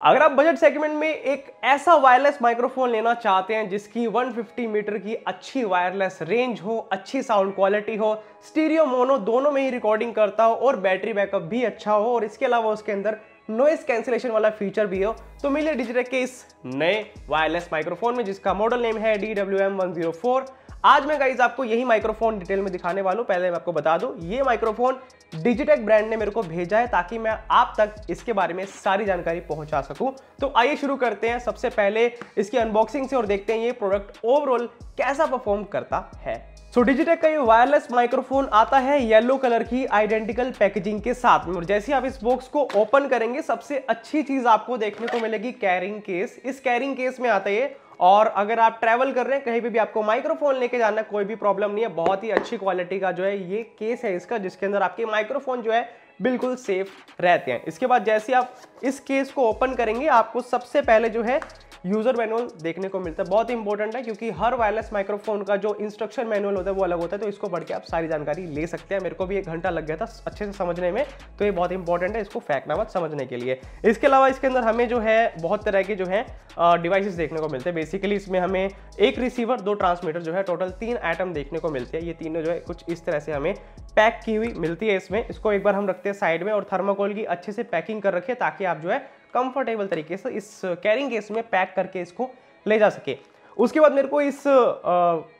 अगर आप budget segment में एक ऐसा वायरलेस माइक्रोफोन लेना चाहते हैं जिसकी 150 मीटर की अच्छी वायरलेस रेंज हो, अच्छी साउंड क्वालिटी हो, स्टीरियो मोनो दोनों में ही रिकॉर्डिंग करता हो और बैटरी बैकअप भी अच्छा हो और इसके अलावा उसके अंदर नॉइस कैंसिलेशन वाला फीचर भी हो, तो मिलिए डिजिटेक के इस नए वायरलेस माइक्रोफोन में जिसका मॉडल नेम है DWM104। आज मैं गाइज आपको यही माइक्रोफोन डिटेल में दिखाने वाला हूं। पहले मैं आपको बता दूं, ये माइक्रोफोन डिजिटेक ब्रांड ने मेरे को भेजा है ताकि मैं आप तक इसके बारे में सारी जानकारी पहुंचा सकूं। तो आइए शुरू करते हैं सबसे पहले इसकी अनबॉक्सिंग से और देखते हैं ये प्रोडक्ट ओवरऑल कैसा परफॉर्म करता है। सो डिजिटेक का ये वायरलेस माइक्रोफोन आता है येलो कलर की आइडेंटिकल पैकेजिंग के साथ में और जैसे आप इस बॉक्स को ओपन करेंगे सबसे अच्छी चीज आपको देखने को मिलेगी कैरिंग केस। इस कैरिंग केस में आता है और अगर आप ट्रैवल कर रहे हैं कहीं भी आपको माइक्रोफोन लेके जाना कोई भी प्रॉब्लम नहीं है। बहुत ही अच्छी क्वालिटी का जो है ये केस है इसका, जिसके अंदर आपके माइक्रोफोन जो है बिल्कुल सेफ रहते हैं। इसके बाद जैसे आप इस केस को ओपन करेंगे आपको सबसे पहले जो है यूजर मैनुअल देखने को मिलता है। बहुत इंपॉर्टेंट है क्योंकि हर वायरलेस माइक्रोफोन का जो इंस्ट्रक्शन मैनुअल होता है वो अलग होता है, तो इसको पढ़ के आप सारी जानकारी ले सकते हैं। मेरे को भी 1 घंटा लग गया था अच्छे से समझने में, तो ये बहुत इंपॉर्टेंट है, इसको फेंकना मत समझने के लिए। इसके अलावा इसके अंदर हमें जो है बहुत तरह के जो है डिवाइसेस देखने को मिलते हैं। बेसिकली इसमें हमें एक रिसीवर, 2 ट्रांसमीटर जो है टोटल 3 आइटम देखने को मिलते हैं। ये तीनों जो है कुछ इस तरह से हमें पैक की हुई मिलती है इसमें। इसको एक बार हम रखते हैं साइड में और थर्माकोल की अच्छे से पैकिंग कर रखे ताकि आप जो है कंफर्टेबल तरीके से इस कैरिंग केस में पैक करके इसको ले जा सके। उसके बाद मेरे को इस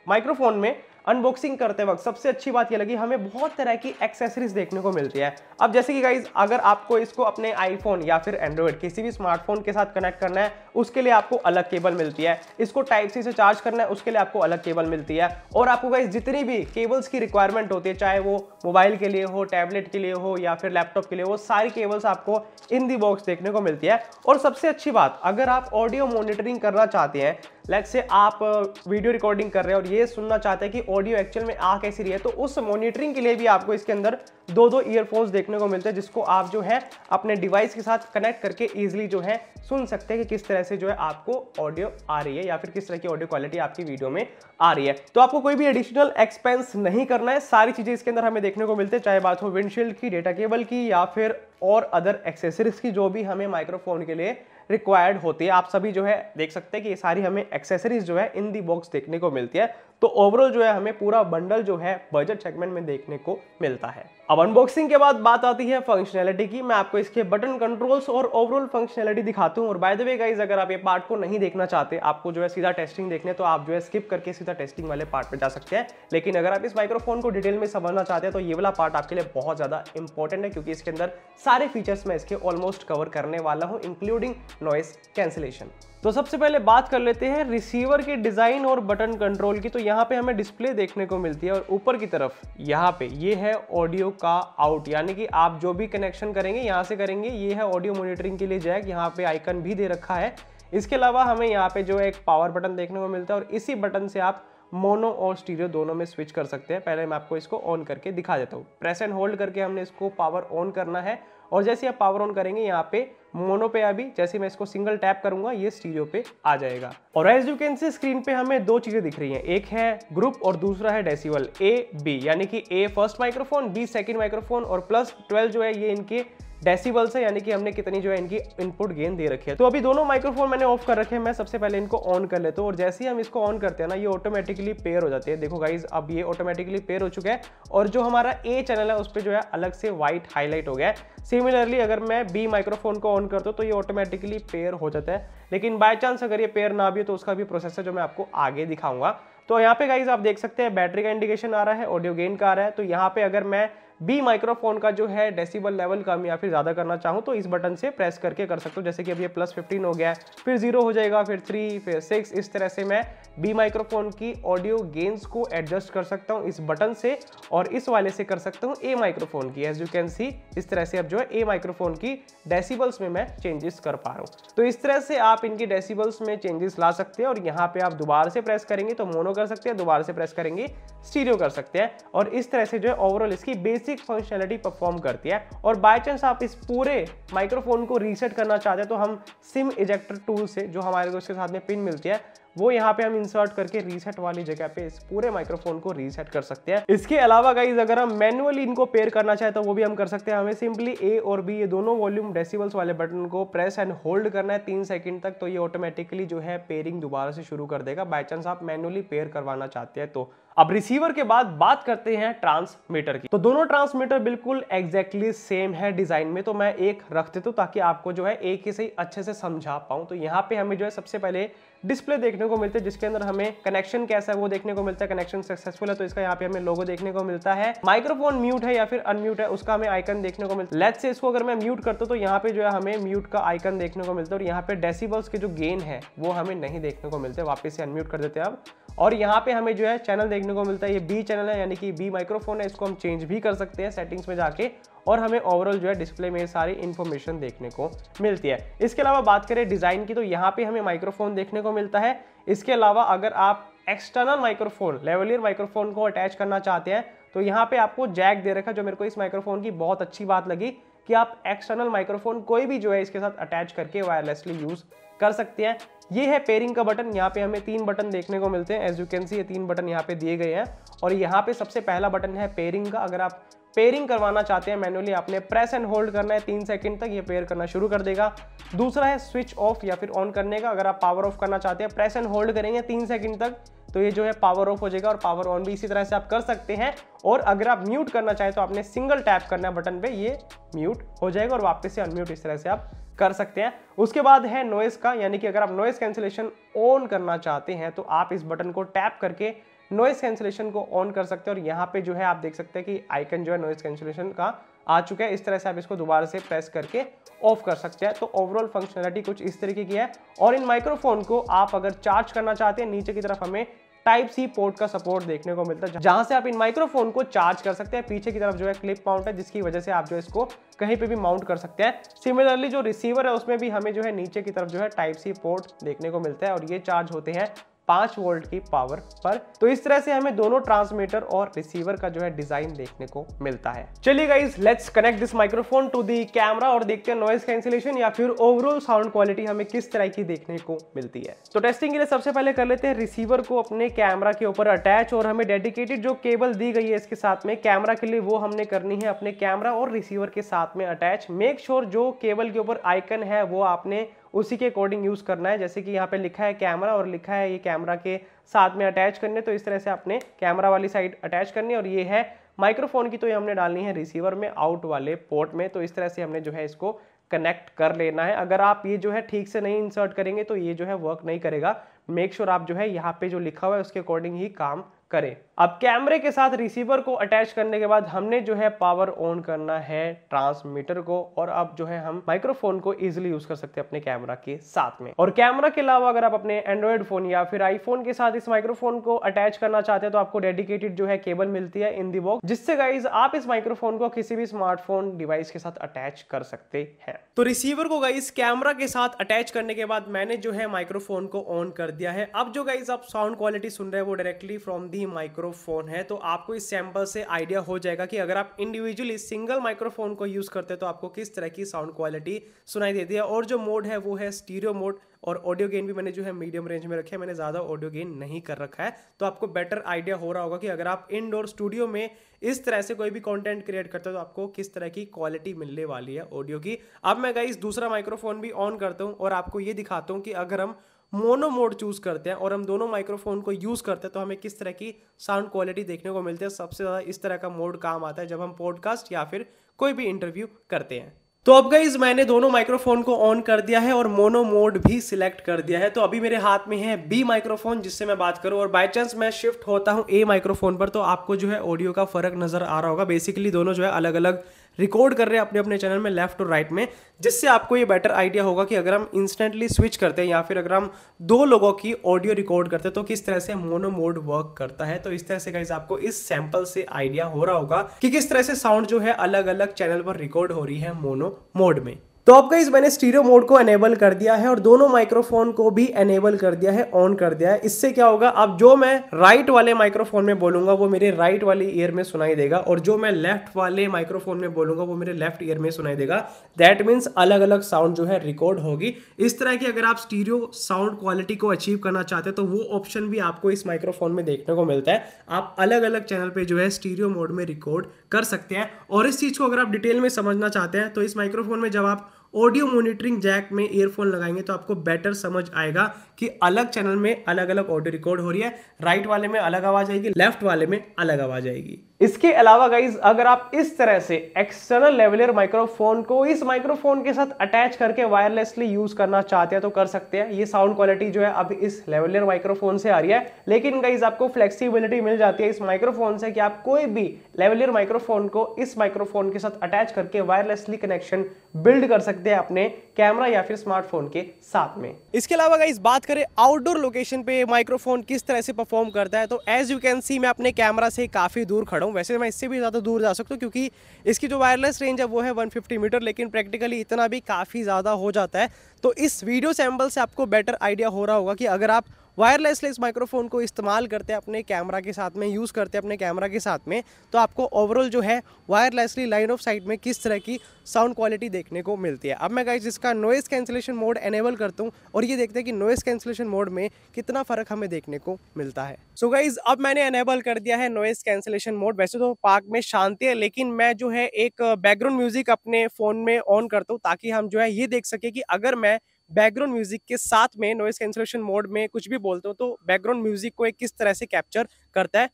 माइक्रोफोन में अनबॉक्सिंग करते वक्त सबसे अच्छी बात ये लगी, हमें बहुत तरह की एक्सेसरीज देखने को मिलती है। अब जैसे कि गाइज अगर आपको इसको अपने आईफोन या फिर एंड्रॉइड किसी भी स्मार्टफोन के साथ कनेक्ट करना है उसके लिए आपको अलग केबल मिलती है। इसको टाइप सी से चार्ज करना है उसके लिए आपको अलग केबल मिलती है। और आपको गाइज जितनी भी केबल्स की रिक्वायरमेंट होती है, चाहे वो मोबाइल के लिए हो, टैबलेट के लिए हो या फिर लैपटॉप के लिए, वो सारी केबल्स आपको इन दी बॉक्स देखने को मिलती है। और सबसे अच्छी बात, अगर आप ऑडियो मॉनिटरिंग करना चाहते हैं, लेट्स से आप वीडियो रिकॉर्डिंग कर रहे हैं और ये सुनना चाहते हैं कि ऑडियो एक्चुअल में आ कैसी रही है, तो उस मॉनिटरिंग के लिए भी आपको इसके अंदर 2 ईयरफोन्स देखने को मिलते हैं जिसको आप जो है अपने डिवाइस के साथ कनेक्ट करके इजीली जो है सुन सकते हैं कि किस तरह से जो है आपको ऑडियो आ रही है या फिर किस तरह की ऑडियो क्वालिटी आपकी वीडियो में आ रही है। तो आपको कोई भी एडिशनल एक्सपेंस नहीं करना है, सारी चीजें इसके अंदर हमें देखने को मिलते हैं, चाहे बात हो विंडशील्ड की, डेटा केबल की या फिर और अदर एक्सेसरीज की जो भी हमें माइक्रोफोन के लिए रिक्वायर्ड होती है। आप सभी जो है देख सकते हैं कि ये सारी हमें एक्सेसरीज जो है इन दी बॉक्स देखने को मिलती है। तो ओवरऑल जो है हमें पूरा बंडल जो है बजट सेगमेंट में देखने को मिलता है। अब अनबॉक्सिंग के बाद बात आती है फंक्शनैलिटी की। मैं आपको इसके बटन कंट्रोल्स और ओवरऑल फंक्शनैलिटी दिखाता हूं। और बाय द वे गाइस, अगर आप ये पार्ट को नहीं देखना चाहते, आपको जो है सीधा टेस्टिंग देखने, तो आप जो है स्किप करके सीधा टेस्टिंग वाले पार्ट पे जा सकते हैं। लेकिन अगर आप इस माइक्रोफोन को डिटेल में समझना चाहते हैं तो ये वाला पार्ट आपके लिए बहुत ज्यादा इंपॉर्टेंट है क्योंकि इसके अंदर सारे फीचर्स मैं इसके ऑलमोस्ट कवर करने वाला हूं, इंक्लूडिंग नॉइस कैंसिलेशन। तो सबसे पहले बात कर लेते हैं रिसीवर के डिजाइन और बटन कंट्रोल की। तो यहाँ पे हमें डिस्प्ले देखने को मिलती है और ऊपर की तरफ यहाँ पे ये है ऑडियो का आउट, यानी कि आप जो भी कनेक्शन करेंगे यहाँ से करेंगे। ये है ऑडियो मॉनिटरिंग के लिए जैक, यहाँ पे आइकन भी दे रखा है। इसके अलावा हमें यहाँ पे जो है एक पावर बटन देखने को मिलता है और इसी बटन से आप मोनो और स्टीरियो दोनों में स्विच कर सकते हैं। पहले मैं आपको इसको ऑन करके दिखा देता हूँ। प्रेस एंड होल्ड करके हमने इसको पावर ऑन करना है और जैसे आप पावर ऑन करेंगे यहाँ पे मोनो पे, अभी जैसे मैं इसको सिंगल टैप करूंगा ये स्टीरियो पे आ जाएगा। और as you can see screen पे हमें 2 चीजें दिख रही हैं, एक है ग्रुप और दूसरा है डेसिबल। A-B यानी कि A first microphone, B second microphone और +12 जो है ये इनके डेसिबल्स है, यानी कि हमने कितनी जो है इनकी इनपुट गेन दे रखी है। तो अभी दोनों माइक्रोफोन मैंने ऑफ कर रखे हैं। मैं सबसे पहले इनको ऑन कर लेता हूँ और जैसे ही हम इसको ऑन करते हैं ना, ये ऑटोमेटिकली पेयर हो जाते हैं। देखो गाइज, अब ये ऑटोमेटिकली पेयर हो चुका है और जो हमारा A चैनल है उस पर जो है अलग से व्हाइट हाईलाइट हो गया है। सिमिलरली अगर मैं B माइक्रोफोन को ऑन करता हूँ तो ये ऑटोमेटिकली पेयर हो जाता है। लेकिन बाय चांस अगर ये पेयर ना भी हो तो उसका भी प्रोसेस है जो मैं आपको आगे दिखाऊंगा। तो यहाँ पे गाइज आप देख सकते हैं बैटरी का इंडिकेशन आ रहा है, ऑडियो गेन का आ रहा है। तो यहाँ पे अगर मैं B माइक्रोफोन का जो है डेसिबल लेवल कम या फिर ज्यादा करना चाहूँ तो इस बटन से प्रेस करके कर सकते हो। जैसे कि अब ये +15 हो गया है, फिर 0 हो जाएगा, फिर 3, फिर 6। इस तरह से मैं B माइक्रोफोन की ऑडियो गेन्स को एडजस्ट कर सकता हूँ इस बटन से और इस वाले से कर सकता हूँ A माइक्रोफोन की। एज यू कैन सी इस तरह से अब जो है A माइक्रोफोन की डेसिबल्स में मैं चेंजेस कर पा रहा हूँ। तो इस तरह से आप इनकी डेसिबल्स में चेंजेस ला सकते हैं और यहाँ पे आप दोबारा से प्रेस करेंगे तो मोनो कर सकते हैं, दोबारा से प्रेस करेंगे स्टीरियो कर सकते हैं और इस तरह से जो है ओवरऑल इसकी बेसिक फंक्शनैलिटी परफॉर्म करती है। और बाय चांस आप इस पूरे माइक्रोफोन को रीसेट करना चाहते हैं तो हम सिम इजेक्टर टूल से, जो हमारे को इसके साथ में पिन मिलती है, वो यहाँ पे हम इंसर्ट करके रीसेट वाली जगह पे इस पूरे माइक्रोफोन को रीसेट कर सकते हैं। इसके अलावा गाइस अगर हम मैन्युअली इनको पेयर करना चाहे तो वो भी हम कर सकते हैं। हमें सिंपली ए और बी ये दोनों वॉल्यूम डेसिबल्स वाले बटन को प्रेस एंड होल्ड करना है 3 सेकंड तक, तो ये ऑटोमेटिकली जो है पेयरिंग दोबारा से शुरू कर देगा, बाय चांस आप मैन्युअली पेयर करवाना चाहते हैं तो। अब रिसीवर के बाद बात करते हैं ट्रांसमीटर की। तो दोनों ट्रांसमीटर बिल्कुल एग्जैक्टली सेम है डिजाइन में, तो मैं एक रख देता हूं ताकि आपको जो है एक ही सही अच्छे से समझा पाऊं। तो यहाँ पे हमें जो है सबसे पहले डिस्प्ले देखने को मिलते हैं जिसके अंदर हमें कनेक्शन कैसा है वो देखने को मिलता है। कनेक्शन सक्सेसफुल है तो इसका यहाँ पे हमें लोगो देखने को मिलता है। माइक्रोफोन म्यूट है या फिर अनम्यूट है उसका हमें आइकन देखने को मिलता है। लेट्स से इसको अगर मैं म्यूट करता हूं तो यहाँ पे जो है हमें म्यूट का आइकन देखने को मिलता है और यहाँ पे डेसिबल्स के जो गेन है वो हमें नहीं देखने को मिलते। वापस से अनम्यूट कर देते हैं अब। और यहाँ पे हमें जो है चैनल देखने को मिलता है, ये बी चैनल है यानी कि बी माइक्रोफोन है, इसको हम चेंज भी कर सकते हैं सेटिंग्स में जाके और हमें ओवरऑल जो है डिस्प्ले में सारी इंफॉर्मेशन देखने को मिलती है। इसके अलावा बात करें डिजाइन की तो यहाँ पे हमें माइक्रोफोन देखने को मिलता है। इसके अलावा अगर आप एक्सटर्नल माइक्रोफोन लेवलियर माइक्रोफोन को अटैच करना चाहते हैं तो यहाँ पे आपको जैक दे रखा है, जो मेरे को इस माइक्रोफोन की बहुत अच्छी बात लगी कि आप एक्सटर्नल माइक्रोफोन कोई भी जो है इसके साथ अटैच करके वायरलेसली यूज कर सकते हैं। ये है पेयरिंग का बटन, यहाँ पे हमें 3 बटन देखने को मिलते हैं। एज यू कैन सी ये 3 बटन यहाँ पे दिए गए हैं और यहाँ पे सबसे पहला बटन है पेयरिंग का। अगर आप पेयरिंग करवाना चाहते हैं मैन्युअली आपने प्रेस एंड होल्ड करना है 3 सेकंड तक, ये पेयर करना शुरू कर देगा। दूसरा है स्विच ऑफ या फिर ऑन करने का। अगर आप पावर ऑफ करना चाहते हैं प्रेस एंड होल्ड करेंगे 3 सेकंड तक तो ये जो है पावर ऑफ हो जाएगा और पावर ऑन भी इसी तरह से आप कर सकते हैं। और अगर आप म्यूट करना चाहें तो आपने सिंगल टैप करना है बटन पे, ये म्यूट हो जाएगा और वापस से अनम्यूट इस तरह से आप कर सकते हैं। उसके बाद है नॉइस का, यानी कि अगर आप नॉइस कैंसिलेशन ऑन करना चाहते हैं तो आप इस बटन को टैप करके नॉइस कैंसिलेशन को ऑन कर सकते हैं और यहाँ पे जो है आप देख सकते हैं कि आइकन जो है नॉइस कैंसिलेशन का आ चुका है। इस तरह से आप इसको दोबारा से प्रेस करके ऑफ कर सकते हैं। तो ओवरऑल फंक्शनलिटी कुछ इस तरीके की है। और इन माइक्रोफोन को आप अगर चार्ज करना चाहते हैं नीचे की तरफ हमें टाइप सी पोर्ट का सपोर्ट देखने को मिलता है जहां से आप इन माइक्रोफोन को चार्ज कर सकते हैं। पीछे की तरफ जो है क्लिप माउंट है जिसकी वजह से आप जो इसको कहीं पे भी माउंट कर सकते हैं। सिमिलरली जो रिसीवर है उसमें भी हमें जो है नीचे की तरफ जो है टाइप सी पोर्ट देखने को मिलता है और ये चार्ज होते हैं 5 वोल्ट की पावर पर। तो इस तरह से हमें दोनों ट्रांसमीटर और रिसीवर का जो है डिजाइन देखने को मिलता है। चलिए guys let's connect this microphone to the camera और देखते हैं नॉइस कैंसिलेशन या फिर ओवरऑल साउंड क्वालिटी हमें किस तरह की देखने को मिलती है। तो टेस्टिंग के लिए सबसे पहले कर लेते हैं रिसीवर को अपने कैमरा के ऊपर अटैच और हमें डेडिकेटेड जो केबल दी गई है इसके साथ में कैमरा के लिए वो हमने करनी है अपने कैमरा और रिसीवर के साथ में अटैच। मेक श्योर जो केबल के ऊपर आइकन है वो आपने उसी के अकॉर्डिंग यूज करना है। जैसे कि यहाँ पे लिखा है कैमरा और लिखा है ये कैमरा के साथ में अटैच करने, तो इस तरह से आपने कैमरा वाली साइड अटैच करनी है। और ये है माइक्रोफोन की, तो ये हमने डालनी है रिसीवर में आउट वाले पोर्ट में। तो इस तरह से हमने जो है इसको कनेक्ट कर लेना है। अगर आप ये जो है ठीक से नहीं इंसर्ट करेंगे तो ये जो है वर्क नहीं करेगा। मेक श्योर आप जो है यहाँ पे जो लिखा हुआ है उसके अकॉर्डिंग ही काम करें। अब कैमरे के साथ रिसीवर को अटैच करने के बाद हमने जो है पावर ऑन करना है ट्रांसमीटर को और अब जो है हम माइक्रोफोन को इजीली यूज कर सकते हैं अपने कैमरा के साथ में। और कैमरा के अलावा अगर आप अपने एंड्रॉइड फोन या फिर आईफोन के साथ इस माइक्रोफोन को अटैच करना चाहते हैं तो आपको डेडिकेटेड जो है केबल मिलती है इन दी बॉक्स, जिससे गाइज आप इस माइक्रोफोन को किसी भी स्मार्टफोन डिवाइस के साथ अटैच कर सकते हैं। तो रिसीवर को गाइज कैमरा के साथ अटैच करने के बाद मैंने जो है माइक्रोफोन को ऑन कर दिया है। अब जो गाइज आप साउंड क्वालिटी सुन रहे हैं वो डायरेक्टली फ्रॉम दी माइक्रोफोन है। तो आपको इस सैंपल से आइडिया हो जाएगा कि अगर आप इंडिविजुअली सिंगल माइक्रोफोन को यूज करते हैं तो आपको किस तरह की साउंड क्वालिटी सुनाई देती है। और जो मोड है वो है स्टीरियो मोड और ऑडियो गेन भी मैंने जो है मीडियम रेंज में रखे है, मैंने ज्यादा ऑडियो गेन नहीं कर रखा है। तो आपको बेटर आइडिया हो रहा होगा कि अगर आप इंडोर स्टूडियो में इस तरह से कोई भी कंटेंट क्रिएट करते हो तो आपको किस तरह की क्वालिटी मिलने वाली है ऑडियो की। अब मैं गाइस दूसरा माइक्रोफोन भी ऑन करता हूं और आपको ये दिखाता हूं कि अगर हम मोनो मोड चूज करते हैं और हम दोनों माइक्रोफोन को यूज करते हैं तो हमें किस तरह की साउंड क्वालिटी देखने को मिलती है। सबसे ज्यादा इस तरह का मोड काम आता है जब हम पॉडकास्ट या फिर कोई भी इंटरव्यू करते हैं। तो अब गाइज मैंने दोनों माइक्रोफोन को ऑन कर दिया है और मोनो मोड भी सिलेक्ट कर दिया है। तो अभी मेरे हाथ में है बी माइक्रोफोन जिससे मैं बात करूं और बाय चांस मैं शिफ्ट होता हूं ए माइक्रोफोन पर तो आपको जो है ऑडियो का फर्क नजर आ रहा होगा। बेसिकली दोनों जो है अलग अलग रिकॉर्ड कर रहे हैं अपने अपने चैनल में लेफ्ट और राइट में, जिससे आपको ये बेटर आइडिया होगा कि अगर हम इंस्टेंटली स्विच करते हैं या फिर अगर हम दो लोगों की ऑडियो रिकॉर्ड करते हैं तो किस तरह से मोनो मोड वर्क करता है। तो इस तरह से गाइस आपको इस सैंपल से आइडिया हो रहा होगा कि किस तरह से साउंड जो है अलग अलग चैनल पर रिकॉर्ड हो रही है मोनो मोड में। तो अब गाइस मैंने स्टीरियो मोड को एनेबल कर दिया है और दोनों माइक्रोफोन को भी एनेबल कर दिया है, ऑन कर दिया है। इससे क्या होगा, अब जो मैं राइट वाले माइक्रोफोन में बोलूंगा वो मेरे राइट वाले ईयर में सुनाई देगा और जो मैं लेफ्ट वाले माइक्रोफोन में बोलूंगा वो मेरे लेफ्ट ईयर में सुनाई देगा। दैट मीन्स अलग अलग साउंड जो है रिकॉर्ड होगी। इस तरह की अगर आप स्टीरियो साउंड क्वालिटी को अचीव करना चाहते हैं तो वो ऑप्शन भी आपको इस माइक्रोफोन में देखने को मिलता है। आप अलग अलग चैनल पे जो है स्टीरियो मोड में रिकॉर्ड कर सकते हैं। और इस चीज को अगर आप डिटेल में समझना चाहते हैं तो इस माइक्रोफोन में जब आप ऑडियो मॉनिटरिंग जैक में ईयरफोन लगाएंगे तो आपको बेटर समझ आएगा कि अलग चैनल में अलग अलग ऑडियो रिकॉर्ड हो रही है। राइट वाले में अलग आवाज आएगी, लेफ्ट वाले में अलग आवाज आएगी। इसके अलावा गाइज अगर आप इस तरह से एक्सटर्नल लेवलियर माइक्रोफोन को इस माइक्रोफोन के साथ अटैच करके वायरलेसली यूज करना चाहते हैं तो कर सकते हैं। ये साउंड क्वालिटी जो है अब इस लेवलियर माइक्रोफोन से आ रही है, लेकिन गाइज आपको फ्लेक्सिबिलिटी मिल जाती है इस माइक्रोफोन से कि आप कोई भी लेवलियर माइक्रोफोन को इस माइक्रोफोन के साथ अटैच करके वायरलेसली कनेक्शन बिल्ड कर सकते हैं अपने कैमरा या फिर स्मार्टफोन के साथ में। इसके अलावा गाइस बात करें आउटडोर लोकेशन पे माइक्रोफोन किस तरह से परफॉर्म करता है, तो एज यू कैन सी मैं अपने कैमरा से काफी दूर खड़ा हूं। वैसे मैं इससे भी ज्यादा दूर जा सकता हूं क्योंकि इसकी जो वायरलेस रेंज है वो है 150 मीटर, लेकिन प्रैक्टिकली इतना भी काफी ज्यादा हो जाता है। तो इस वीडियो सैंपल से आपको बेटर आइडिया हो रहा होगा कि अगर आप वायरलेसली इस माइक्रोफोन को इस्तेमाल करते हैं अपने कैमरा के साथ में, यूज़ करते हैं अपने कैमरा के साथ में, तो आपको ओवरऑल जो है वायरलेसली लाइन ऑफ साइट में किस तरह की साउंड क्वालिटी देखने को मिलती है। अब मैं गाइस इसका नॉइस कैंसिलेशन मोड एनेबल करता हूँ और ये देखते हैं कि नॉइस कैंसिलेशन मोड में कितना फ़र्क हमें देखने को मिलता है। सो गाइस अब मैंने एनेबल कर दिया है नॉइस कैंसिलेशन मोड। वैसे तो पार्क में शांति है, लेकिन मैं जो है एक बैकग्राउंड म्यूजिक अपने फ़ोन में ऑन करता हूँ ताकि हम जो है ये देख सके कि अगर मैं बैकग्राउंड म्यूजिक के साथ में नॉइस कैंसिलेशन मोड में कुछ भी बोलता हूँ तो बैकग्राउंड म्यूजिक को एक किस तरह से कैप्चर करता है।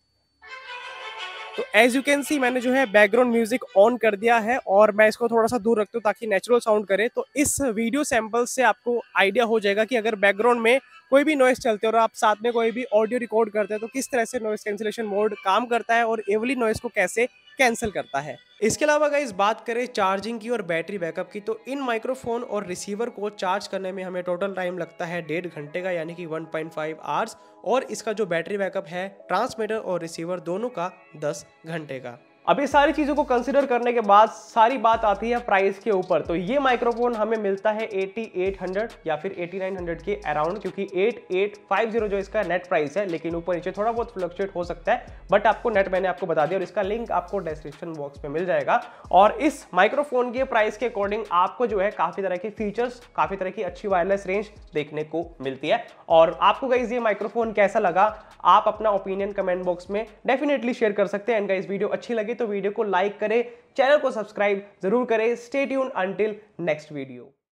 तो एज यू कैन सी मैंने जो है बैकग्राउंड म्यूजिक ऑन कर दिया है और मैं इसको थोड़ा सा दूर रखता हूँ ताकि नेचुरल साउंड करे। तो इस वीडियो सैंपल से आपको आइडिया हो जाएगा कि अगर बैकग्राउंड में कोई भी नॉइस चलते हैं और आप साथ में कोई भी ऑडियो रिकॉर्ड करते हैं तो किस तरह से नॉइस कैंसिलेशन मोड काम करता है और एवली नॉइस को कैसे कैंसिल करता है। इसके अलावा गाइस बात करें चार्जिंग की और बैटरी बैकअप की, तो इन माइक्रोफोन और रिसीवर को चार्ज करने में हमें टोटल टाइम लगता है 1.5 घंटे का, यानी कि 1.5 आवर्स। और इसका जो बैटरी बैकअप है ट्रांसमीटर और रिसीवर दोनों का 10 घंटे का। अब ये सारी चीज़ों को कंसिडर करने के बाद सारी बात आती है प्राइस के ऊपर। तो ये माइक्रोफोन हमें मिलता है 8800 या फिर 8900 के अराउंड, क्योंकि 8850 जो इसका नेट प्राइस है, लेकिन ऊपर नीचे थोड़ा बहुत फ्लक्चुएट हो सकता है, बट आपको नेट मैंने आपको बता दिया और इसका लिंक आपको डिस्क्रिप्शन बॉक्स में मिल जाएगा। और इस माइक्रोफोन के प्राइस के अकॉर्डिंग आपको जो है काफ़ी तरह के फीचर्स, काफ़ी तरह की अच्छी वायरलेस रेंज देखने को मिलती है। और आपको गाइस ये माइक्रोफोन कैसा लगा, आप अपना ओपिनियन कमेंट बॉक्स में डेफिनेटली शेयर कर सकते हैं। एंड गाइस वीडियो अच्छी लगी तो वीडियो को लाइक करें, चैनल को सब्सक्राइब जरूर करें। Stay tuned until next video.